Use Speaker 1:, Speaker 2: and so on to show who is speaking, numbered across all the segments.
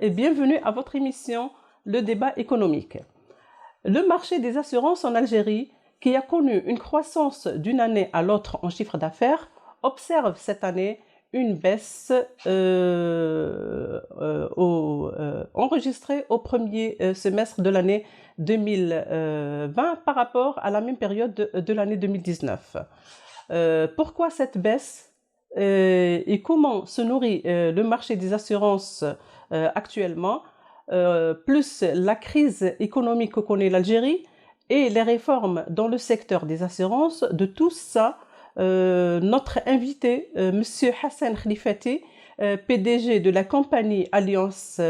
Speaker 1: et bienvenue à votre émission Le débat économique. Le marché des assurances en Algérie, qui a connu une croissance d'une année à l'autre en chiffre d'affaires, observe cette année une baisse enregistrée au premier semestre de l'année 2020 par rapport à la même période de l'année 2019. Pourquoi cette baisse et comment se nourrit le marché des assurances actuellement, plus la crise économique que connaît l'Algérie et les réformes dans le secteur des assurances, de tout ça, notre invité, Monsieur Hassan Khlifati, PDG de la compagnie Alliance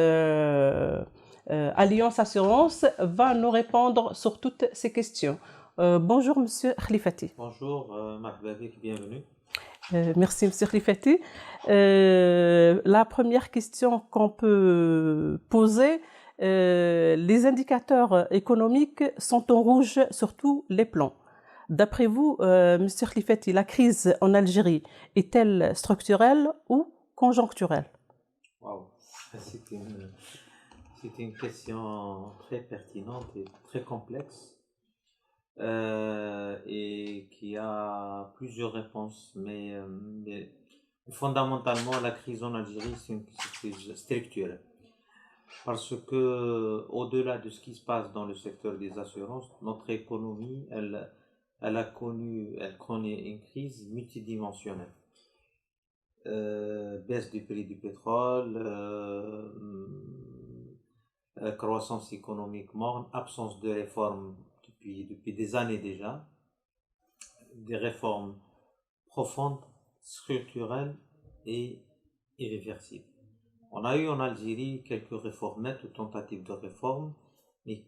Speaker 1: Assurance, va nous répondre sur toutes ces questions. Bonjour Monsieur Khlifati.
Speaker 2: Bonjour, Marhaba bik, bienvenue.
Speaker 1: Merci Monsieur Khlifati. La première question qu'on peut poser, les indicateurs économiques sont en rouge sur tous les plans. D'après vous, Monsieur Khlifati, la crise en Algérie est-elle structurelle ou conjoncturelle?
Speaker 2: Wow, c'est une question très pertinente et très complexe et qui a plusieurs réponses. Mais fondamentalement, la crise en Algérie, c'est une crise structurelle. Parce que, au-delà de ce qui se passe dans le secteur des assurances, notre économie, elle connaît une crise multidimensionnelle. Baisse du prix du pétrole, croissance économique morne, absence de réformes depuis des années déjà, des réformes profondes, structurelles et irréversibles. On a eu en Algérie quelques réformettes ou tentatives de réforme, mais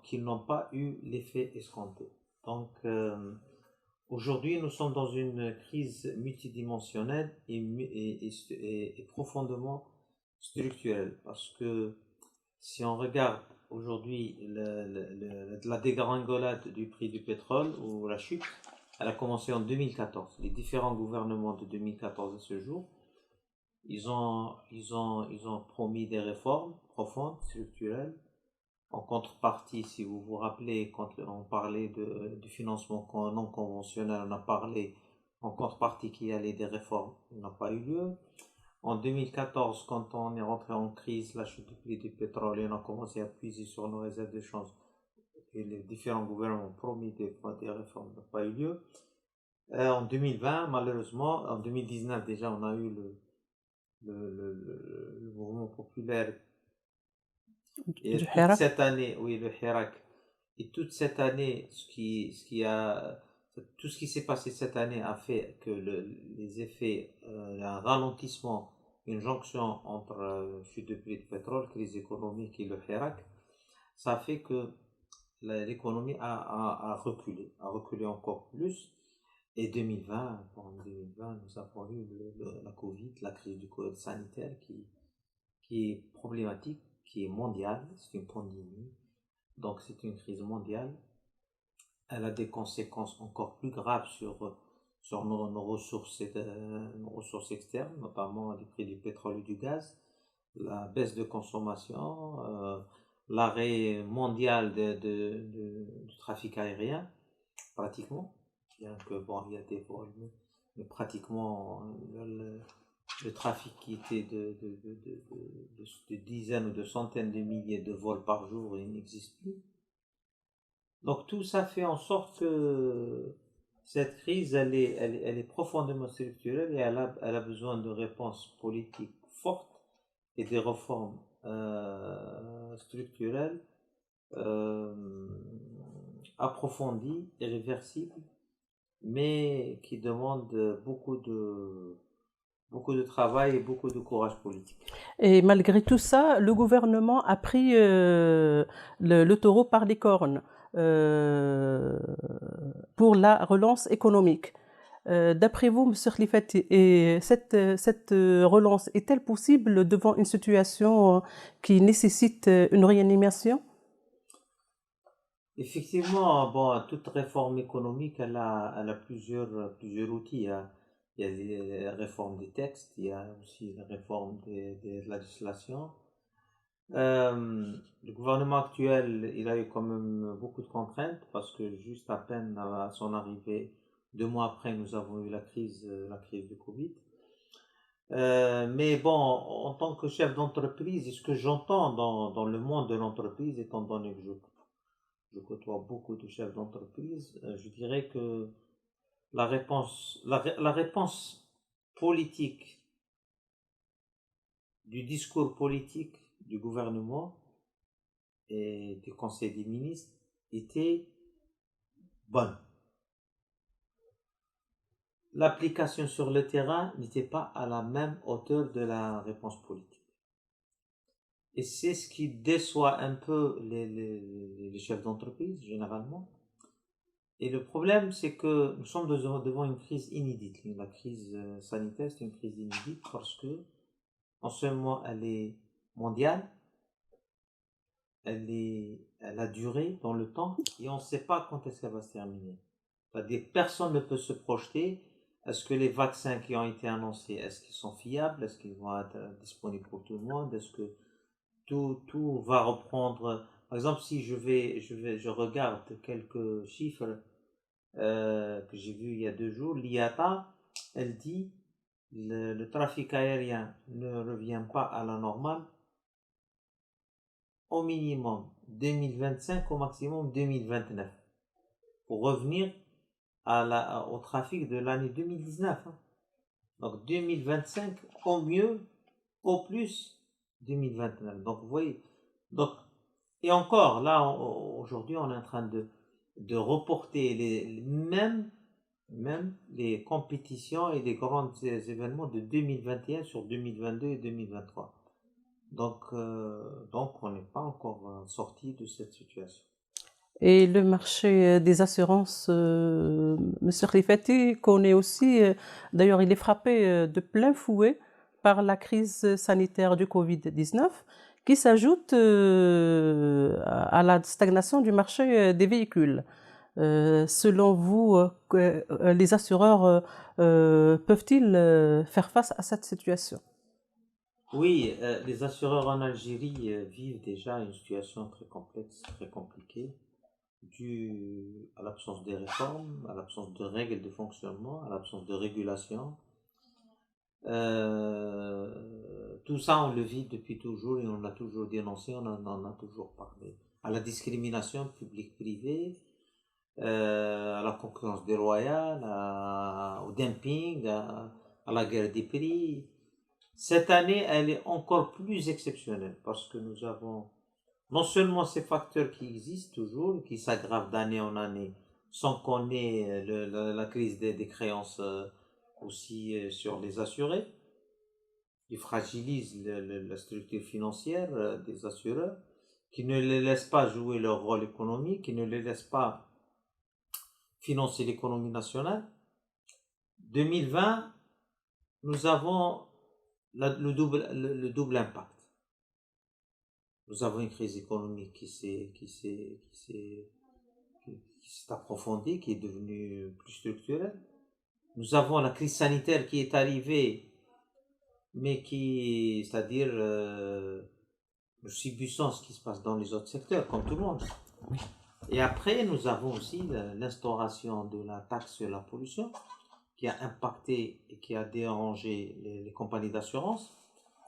Speaker 2: qui n'ont pas eu l'effet escompté. Donc, aujourd'hui, nous sommes dans une crise multidimensionnelle et profondément structurelle, parce que si on regarde aujourd'hui la dégringolade du prix du pétrole ou la chute, elle a commencé en 2014. Les différents gouvernements de 2014 à ce jour, ils ont promis des réformes profondes, structurelles. En contrepartie, si vous vous rappelez, quand on parlait du financement non conventionnel, on a parlé en contrepartie qu'il y allait des réformes. Ça n'a pas eu lieu. En 2014, quand on est rentré en crise, la chute du prix du pétrole, et on a commencé à puiser sur nos réserves de change, et les différents gouvernements ont promis des réformes, ça n'a pas eu lieu. En 2020, malheureusement, en 2019 déjà, on a eu le mouvement populaire. Et toute cette année, oui, le Hirak. Et toute cette année, tout ce qui s'est passé cette année a fait que les effets, un ralentissement, une jonction entre chute de prix de pétrole, crise économique et le Hirak, ça a fait que l'économie a reculé encore plus. Et 2020, nous avons eu la Covid, la crise du Covid sanitaire qui est problématique, qui est mondiale, c'est une pandémie, donc c'est une crise mondiale. Elle a des conséquences encore plus graves sur nos ressources externes, notamment les prix du pétrole et du gaz, la baisse de consommation, l'arrêt mondial du trafic aérien, pratiquement, bien que bon, il y a des vols, mais pratiquement le trafic qui était de dizaines ou de centaines de milliers de vols par jour, il n'existe plus. Donc tout ça fait en sorte que cette crise, elle est profondément structurelle et elle a besoin de réponses politiques fortes et des réformes structurelles approfondies, irréversibles, mais qui demandent beaucoup de travail et beaucoup de courage politique.
Speaker 1: Et malgré tout ça, le gouvernement a pris le taureau par les cornes pour la relance économique. D'après vous, M. Khlifati, et cette relance est-elle possible devant une situation qui nécessite une réanimation?
Speaker 2: Effectivement, bon, toute réforme économique, elle a plusieurs outils. Il y a les réformes des textes, il y a aussi la réforme de la législation, Le gouvernement actuel, il a eu quand même beaucoup de contraintes parce que juste à peine à son arrivée, 2 mois après, nous avons eu la crise de Covid. Mais bon, en tant que chef d'entreprise, et ce que j'entends dans le monde de l'entreprise, étant donné que je côtoie beaucoup de chefs d'entreprise, je dirais que la réponse politique, du discours politique du gouvernement et du Conseil des ministres était bonne. L'application sur le terrain n'était pas à la même hauteur de la réponse politique. Et c'est ce qui déçoit un peu les chefs d'entreprise, généralement. Et le problème, c'est que nous sommes devant une crise inédite. La crise sanitaire, c'est une crise inédite parce que non seulement elle est mondiale, elle a duré dans le temps et on ne sait pas quand est-ce qu'elle va se terminer. C'est-à-dire, personne ne peut se projeter. Est-ce que les vaccins qui ont été annoncés, est-ce qu'ils sont fiables? Est-ce qu'ils vont être disponibles pour tout le monde? Est-ce que tout va reprendre? Par exemple, si je regarde quelques chiffres que j'ai vus il y a 2 jours, l'IATA, elle dit le trafic aérien ne revient pas à la normale au minimum 2025, au maximum 2029, pour revenir au trafic de l'année 2019. Hein. Donc 2025 au mieux, au plus 2029. Donc vous voyez, donc, et encore là, aujourd'hui, on est en train de reporter même les compétitions et les grands événements de 2021 sur 2022 et 2023. Donc on n'est pas encore sorti de cette situation.
Speaker 1: Et le marché des assurances, Monsieur Rifati, connaît aussi, d'ailleurs, il est frappé de plein fouet par la crise sanitaire du Covid-19, qui s'ajoute à la stagnation du marché des véhicules. Selon vous, les assureurs peuvent-ils faire face à cette situation?
Speaker 2: Oui, les assureurs en Algérie vivent déjà une situation très complexe, très compliquée, due à l'absence de réformes, à l'absence de règles de fonctionnement, à l'absence de régulation. Tout ça, on le vit depuis toujours et on l'a toujours dénoncé, on en a toujours parlé. À la discrimination publique-privée, à la concurrence déloyale, au dumping, à la guerre des prix. Cette année, elle est encore plus exceptionnelle parce que nous avons non seulement ces facteurs qui existent toujours, qui s'aggravent d'année en année, sans qu'on ait la crise des créances aussi sur les assurés, qui fragilise la structure financière des assureurs, qui ne les laisse pas jouer leur rôle économique, qui ne les laisse pas financer l'économie nationale. 2020, nous avons le double impact. Nous avons une crise économique qui s'est approfondie, qui est devenue plus structurelle. Nous avons la crise sanitaire qui est arrivée, mais c'est-à-dire, nous subissons ce qui se passe dans les autres secteurs, comme tout le monde. Et après, nous avons aussi l'instauration de la taxe sur la pollution, qui a impacté et qui a dérangé les compagnies d'assurance.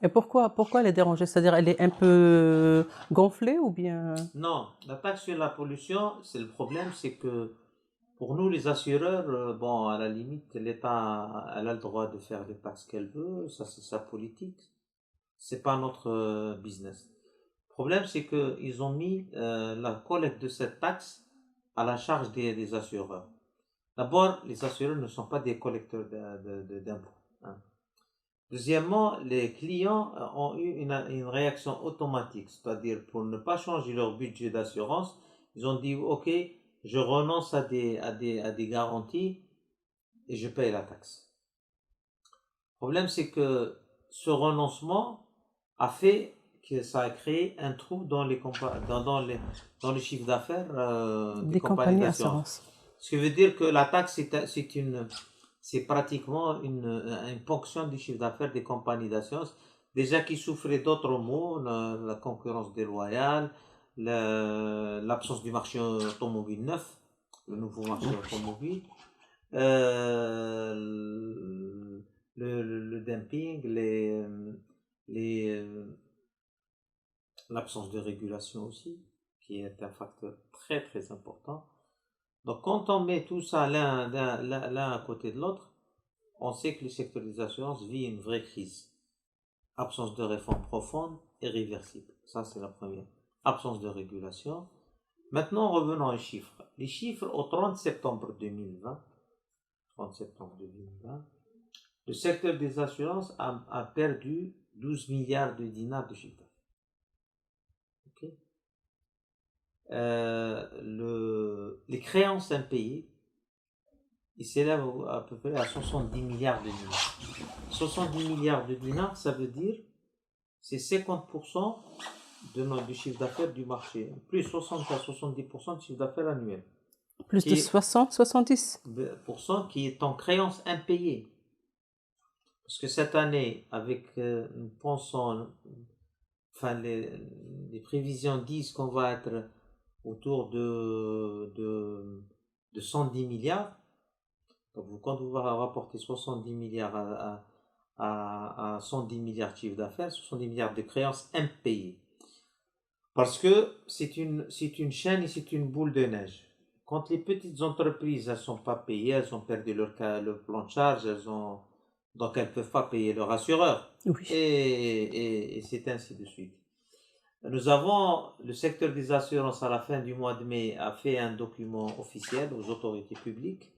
Speaker 1: Et pourquoi elle est dérangée? C'est-à-dire, elle est un peu gonflée ou bien?
Speaker 2: Non, la taxe sur la pollution, c'est le problème, c'est que pour nous, les assureurs, bon, à la limite, l'État, elle a le droit de faire les taxes qu'elle veut, ça c'est sa politique, c'est pas notre business. Le problème, c'est qu'ils ont mis la collecte de cette taxe à la charge des assureurs. D'abord, les assureurs ne sont pas des collecteurs d'impôts. Hein. Deuxièmement, les clients ont eu une réaction automatique, c'est-à-dire pour ne pas changer leur budget d'assurance, ils ont dit ok, je renonce à des garanties et je paye la taxe. Le problème, c'est que ce renoncement a fait que ça a créé un trou dans le chiffre d'affaires des compagnies d'assurance. Ce qui veut dire que la taxe, c'est pratiquement une ponction du chiffre d'affaires des compagnies d'assurance, déjà qui souffrait d'autres maux, la concurrence déloyale, l'absence du marché automobile neuf, le nouveau marché automobile, le dumping, les, l'absence de régulation aussi, qui est un facteur très très important. Donc quand on met tout ça l'un à côté de l'autre, on sait que le secteur des assurances vit une vraie crise. Absence de réforme profonde et réversible. Ça, c'est la première. Absence de régulation. Maintenant, revenons aux chiffres. Les chiffres au 30 septembre 2020, le secteur des assurances a perdu 12 milliards de dinars de chiffre d'affaires. Okay. Les créances impayées, ils s'élèvent à peu près à 70 milliards de dinars. 70 milliards de dinars, ça veut dire c'est 50% du chiffre d'affaires du marché, plus 60 à 70% du chiffre d'affaires annuel.
Speaker 1: Plus de 60, 70
Speaker 2: qui est en créance impayée. Parce que cette année, avec, nous pensons, enfin, les prévisions disent qu'on va être autour de 110 milliards. Donc, quand vous rapportez 70 milliards à 110 milliards de chiffre d'affaires, 70 milliards de créances impayées. Parce que c'est une chaîne et c'est une boule de neige. Quand les petites entreprises elles sont pas payées, elles ont perdu leur plan de charge, donc elles ne peuvent pas payer leur assureur.
Speaker 1: Oui.
Speaker 2: Et c'est ainsi de suite. Nous avons, le secteur des assurances à la fin du mois de mai a fait un document officiel aux autorités publiques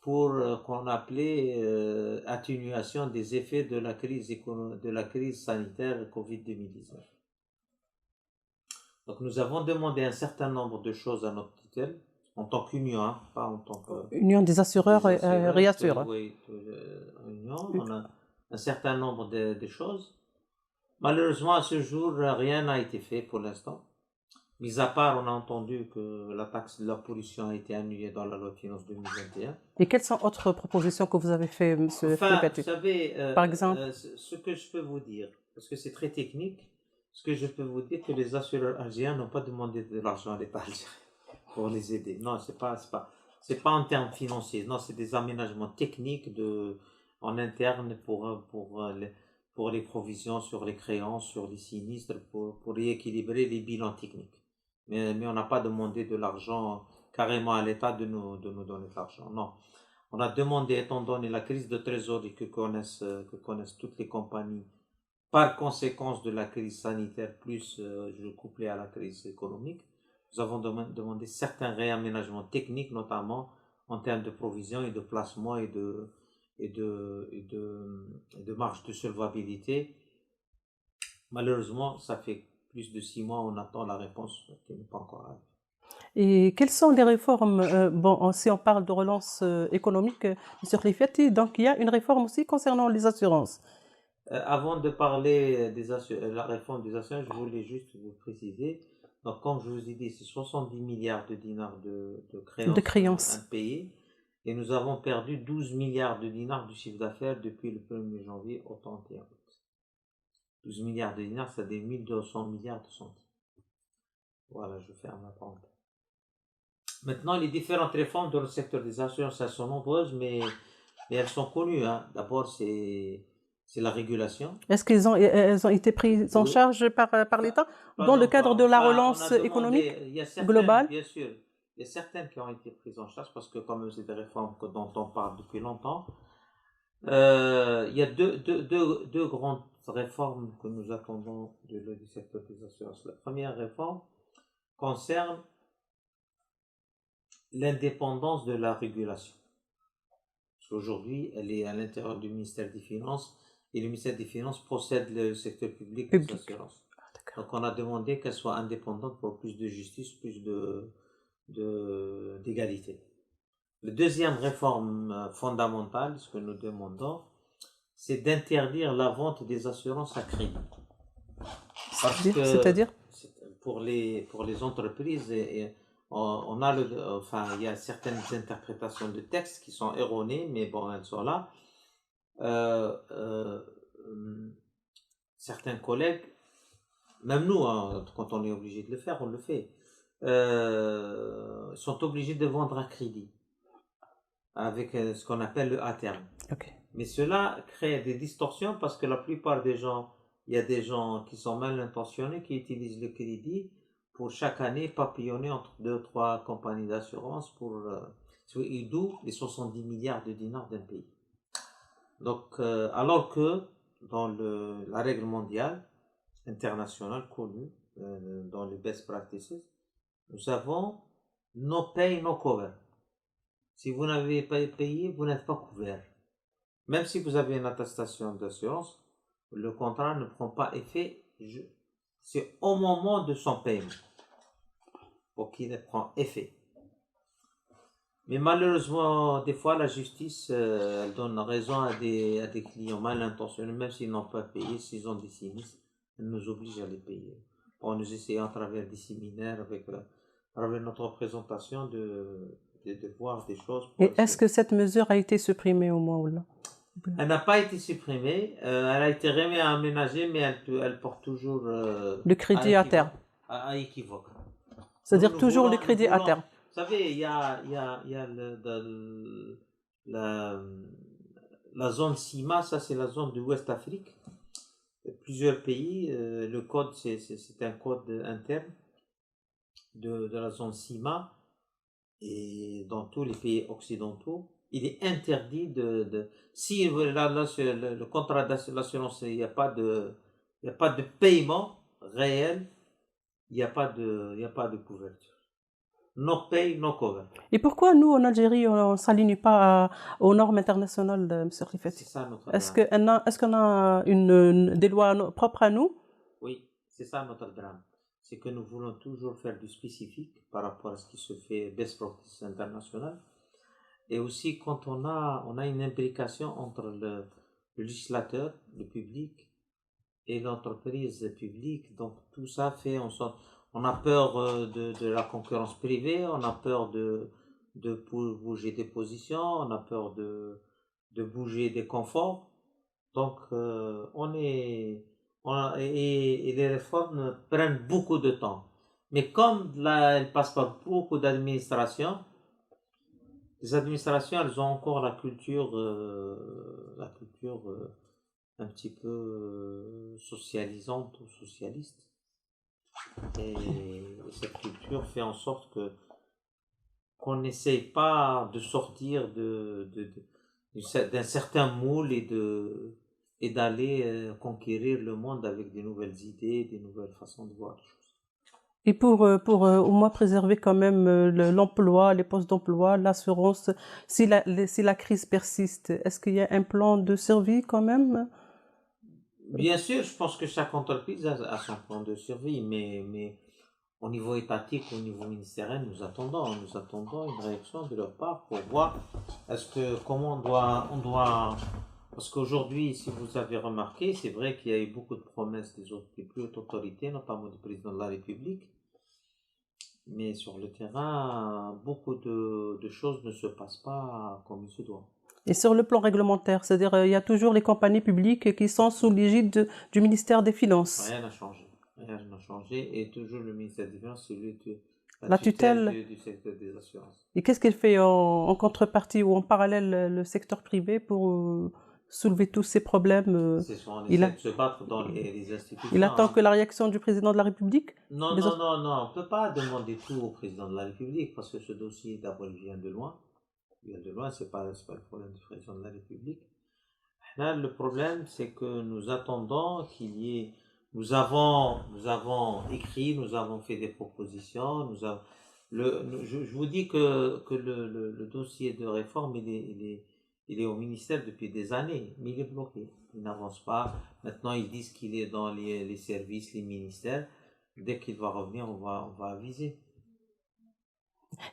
Speaker 2: pour qu'on appelait atténuation des effets de la crise sanitaire Covid-2019. Donc nous avons demandé un certain nombre de choses à notre tutelle, en tant qu'union, hein, pas en tant que...
Speaker 1: Union des assureurs, réassure.
Speaker 2: Oui, union, on a un certain nombre de choses. Malheureusement, à ce jour, rien n'a été fait pour l'instant. Mis à part, on a entendu que la taxe de la pollution a été annulée dans la loi de finances 2021.
Speaker 1: Et quelles sont autres propositions que vous avez faites, M. Flipetti?
Speaker 2: Vous savez,
Speaker 1: par exemple,
Speaker 2: ce que je peux vous dire, parce que c'est très technique, ce que je peux vous dire, que les assureurs algériens n'ont pas demandé de l'argent à l'État algérien pour les aider. Non, c'est pas en termes financiers. Non, c'est des aménagements techniques en interne pour les provisions sur les créances, sur les sinistres, pour rééquilibrer les bilans techniques. Mais on n'a pas demandé de l'argent carrément à l'État de nous donner de l'argent. Non. On a demandé, étant donné la crise de trésorerie que connaissent toutes les compagnies, par conséquence de la crise sanitaire, plus couplé à la crise économique, nous avons demandé certains réaménagements techniques, notamment en termes de provisions et de placement et de marge de solvabilité. Malheureusement, ça fait plus de 6 mois, on attend la réponse qui n'est pas encore arrivée.
Speaker 1: Et quelles sont les réformes si on parle de relance économique, M. Flipetti, donc il y a une réforme aussi concernant les assurances.
Speaker 2: Avant de parler la réforme des assurances, je voulais juste vous préciser. Donc, comme je vous ai dit, c'est 70 milliards de dinars de créances impayées. Et nous avons perdu 12 milliards de dinars du chiffre d'affaires depuis le 1er janvier au 31 août. 12 milliards de dinars, ça fait 1200 milliards de centimes. Voilà, je ferme la parenthèse. Maintenant, les différentes réformes dans le secteur des assurances, elles sont nombreuses, mais elles sont connues. Hein. D'abord, c'est la régulation.
Speaker 1: Est-ce qu'elles ont été prises en charge par l'État dans le cadre de la relance économique globale?
Speaker 2: Bien sûr, il y a certaines qui ont été prises en charge parce que comme c'est des réformes dont on parle depuis longtemps, il y a deux grandes réformes que nous attendons du secteur des assurances. La première réforme concerne l'indépendance de la régulation. Parce qu'aujourd'hui, elle est à l'intérieur du ministère des Finances et le ministère des Finances procède le secteur public des assurances. Donc on a demandé qu'elle soit indépendante pour plus de justice, plus d'égalité. La deuxième réforme fondamentale, ce que nous demandons, c'est d'interdire la vente des assurances à crédit.
Speaker 1: C'est-à-dire
Speaker 2: pour les entreprises, il y a certaines interprétations de textes qui sont erronées, mais bon, elles sont là. certains collègues, même nous, hein, quand on est obligé de le faire, on le fait, sont obligés de vendre à crédit avec ce qu'on appelle le à terme.
Speaker 1: Ok.
Speaker 2: Mais cela crée des distorsions parce que la plupart des gens, il y a des gens qui sont mal intentionnés qui utilisent le crédit pour chaque année papillonner entre deux ou trois compagnies d'assurance pour d'où les 70 milliards de dinars d'un pays. Donc, alors que dans la règle mondiale, internationale connue, dans les best practices, nous avons no pay, no cover. Si vous n'avez pas payé, vous n'êtes pas couvert. Même si vous avez une attestation d'assurance, le contrat ne prend pas effet. C'est au moment de son paiement pour qu'il ne prend effet. Mais malheureusement, des fois, la justice elle donne raison à des clients mal intentionnés, même s'ils n'ont pas payé, s'ils ont des sinistres, elle nous oblige à les payer. Bon, nous essayons à travers des séminaires, à travers notre représentation, de voir des choses.
Speaker 1: Et est-ce que cette mesure a été supprimée au moins ou là?
Speaker 2: Elle n'a pas été supprimée, elle a été réaménagée, mais elle porte toujours
Speaker 1: le crédit à terme.
Speaker 2: À équivoque.
Speaker 1: C'est-à-dire toujours le crédit à terme.
Speaker 2: Vous savez, il y a la zone CIMA, ça c'est la zone de Ouest Afrique. Plusieurs pays, le code c'est un code interne de la zone CIMA, et dans tous les pays occidentaux, il est interdit si le contrat d'assurance, il n'y a pas de paiement réel, il n'y a pas de couverture. No pay, no cover.
Speaker 1: Et pourquoi nous, en Algérie, on ne s'aligne pas aux normes internationales, M. Rifet?
Speaker 2: C'est ça notre
Speaker 1: drame. Est-ce qu'on a des lois propres à nous?
Speaker 2: Oui, c'est ça notre drame. C'est que nous voulons toujours faire du spécifique par rapport à ce qui se fait best practice international. Et aussi quand on a une imbrication entre le législateur, le public, et l'entreprise publique. Donc tout ça fait en sorte, on a peur de la concurrence privée, on a peur de bouger des positions, on a peur de bouger des conforts. Donc et les réformes prennent beaucoup de temps. Mais comme là, elles passent par beaucoup d'administrations, les administrations, elles ont encore la culture un petit peu socialisante ou socialiste. Et cette culture fait en sorte qu'on n'essaye pas de sortir d'un certain moule et d'aller conquérir le monde avec des nouvelles idées, des nouvelles façons de voir les choses.
Speaker 1: Et pour au moins préserver quand même l'emploi, les postes d'emploi, l'assurance, si la crise persiste, est-ce qu'il y a un plan de survie quand même?
Speaker 2: Bien sûr, je pense que chaque entreprise a son plan de survie, mais au niveau étatique, au niveau ministériel, nous attendons une réaction de leur part pour voir comment on doit, parce qu'aujourd'hui, si vous avez remarqué, c'est vrai qu'il y a eu beaucoup de promesses des plus hautes autorités, notamment du président de la République, mais sur le terrain, beaucoup de choses ne se passent pas comme il se doit.
Speaker 1: Et sur le plan réglementaire, c'est-à-dire il y a toujours les compagnies publiques qui sont sous l'égide du ministère des Finances.
Speaker 2: Rien n'a changé, et toujours le ministère des Finances, c'est
Speaker 1: la tutelle
Speaker 2: du secteur des assurances.
Speaker 1: Et qu'est-ce qu'il fait en contrepartie ou en parallèle le secteur privé pour soulever tous ces problèmes?
Speaker 2: On essaie de se battre dans les institutions.
Speaker 1: Il attend que la réaction du président de la République?
Speaker 2: Non, on ne peut pas demander tout au président de la République parce que ce dossier d'abord vient de loin. C'est pas le problème du président de la République. Là, le problème, c'est que nous attendons nous avons écrit, nous avons fait des propositions, je vous dis que le dossier de réforme, il est au ministère depuis des années, mais il est bloqué. Il n'avance pas. Maintenant, ils disent qu'il est dans les services, les ministères. Dès qu'il va revenir, on va aviser.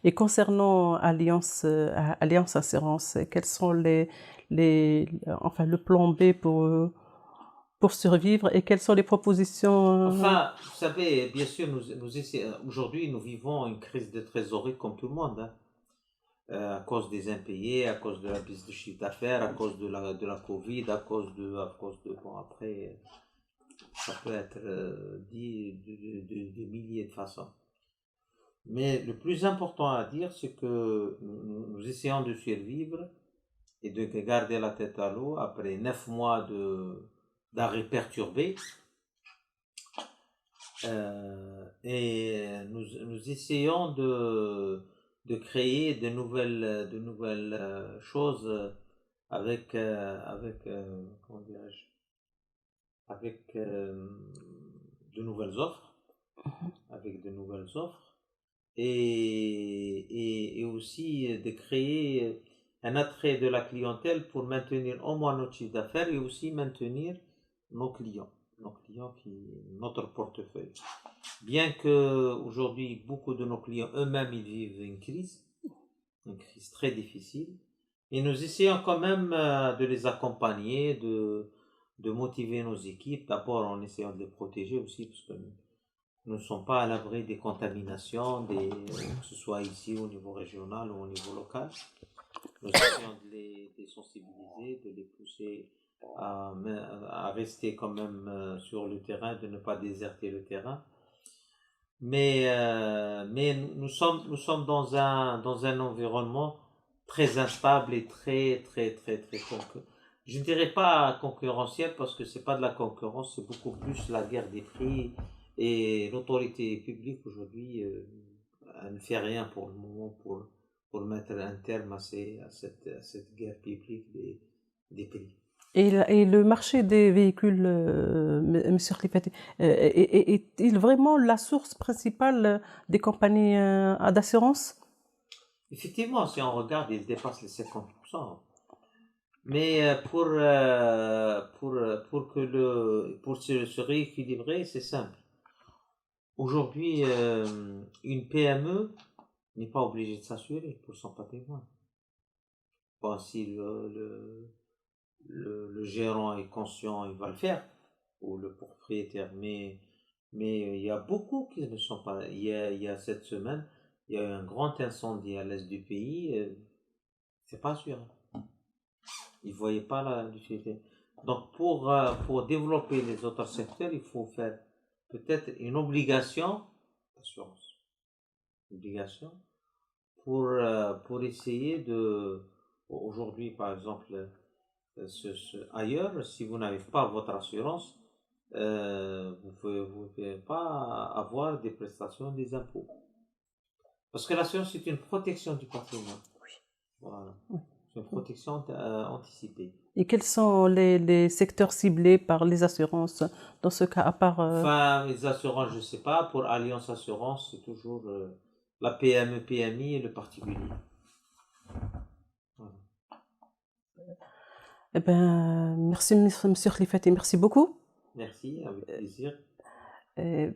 Speaker 1: Et concernant Alliance Assurance, quels sont le plan B pour survivre et quelles sont les propositions?
Speaker 2: Enfin, vous savez, bien sûr, aujourd'hui, nous vivons une crise de trésorerie comme tout le monde, hein. À cause des impayés, à cause de la baisse de chiffre d'affaires, à cause de la Covid, à cause de bon, après, Ça peut être dit de milliers de façons. Mais le plus important à dire, c'est que nous essayons de survivre et de garder la tête à l'eau après 9 mois d'arrêt perturbé. Et nous essayons de créer de nouvelles choses avec, comment dirais-je, avec de nouvelles offres, avec de nouvelles offres, et aussi de créer un attrait de la clientèle pour maintenir au moins notre chiffre d'affaires et aussi maintenir nos clients, notre portefeuille. Bien que aujourd'hui beaucoup de nos clients eux-mêmes ils vivent une crise très difficile, et nous essayons quand même de les accompagner, de motiver nos équipes, d'abord en essayant de les protéger aussi, parce que nous ne sommes pas à l'abri des contaminations, que ce soit ici au niveau régional ou au niveau local. Nous essayons de les sensibiliser, de les pousser à rester quand même sur le terrain, de ne pas déserter le terrain. Mais nous sommes dans un environnement très instable et très je ne dirais pas concurrentiel, parce que c'est pas de la concurrence, c'est beaucoup plus la guerre des prix, et l'autorité publique aujourd'hui elle ne fait rien pour le moment pour mettre un terme à cette guerre publique des prix.
Speaker 1: Et le marché des véhicules, Monsieur Khlifati, est-il vraiment la source principale des compagnies d'assurance?
Speaker 2: Effectivement, si on regarde, il dépasse les 50%. Mais pour se rééquilibrer, c'est simple. Aujourd'hui, une PME n'est pas obligée de s'assurer pour son patrimoine. Bon, si le gérant est conscient, il va le faire, ou le propriétaire. Mais il y a beaucoup qui ne sont pas. Il y a cette semaine, il y a eu un grand incendie à l'est du pays. C'est pas sûr. Ils ne voyaient pas l'utilité. Donc, pour développer les autres secteurs, il faut faire peut-être une obligation d'assurance. Obligation pour essayer de. Aujourd'hui, par exemple, ailleurs, si vous n'avez pas votre assurance, vous ne pouvez pas avoir des prestations, des impôts. Parce que l'assurance, c'est une protection du patrimoine.
Speaker 1: Oui.
Speaker 2: Voilà.
Speaker 1: Oui.
Speaker 2: C'est une protection anticipée.
Speaker 1: Et quels sont les secteurs ciblés par les assurances dans ce cas, à part...
Speaker 2: Enfin, les assurances, je ne sais pas. Pour Alliance Assurance, c'est toujours la PME, PMI et le particulier. Voilà.
Speaker 1: Eh ben, merci, Monsieur Khlifati, merci beaucoup.
Speaker 2: Merci, avec plaisir.
Speaker 1: Et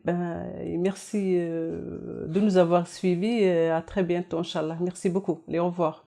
Speaker 1: merci de nous avoir suivis. À très bientôt, Inch'Allah. Merci beaucoup et au revoir.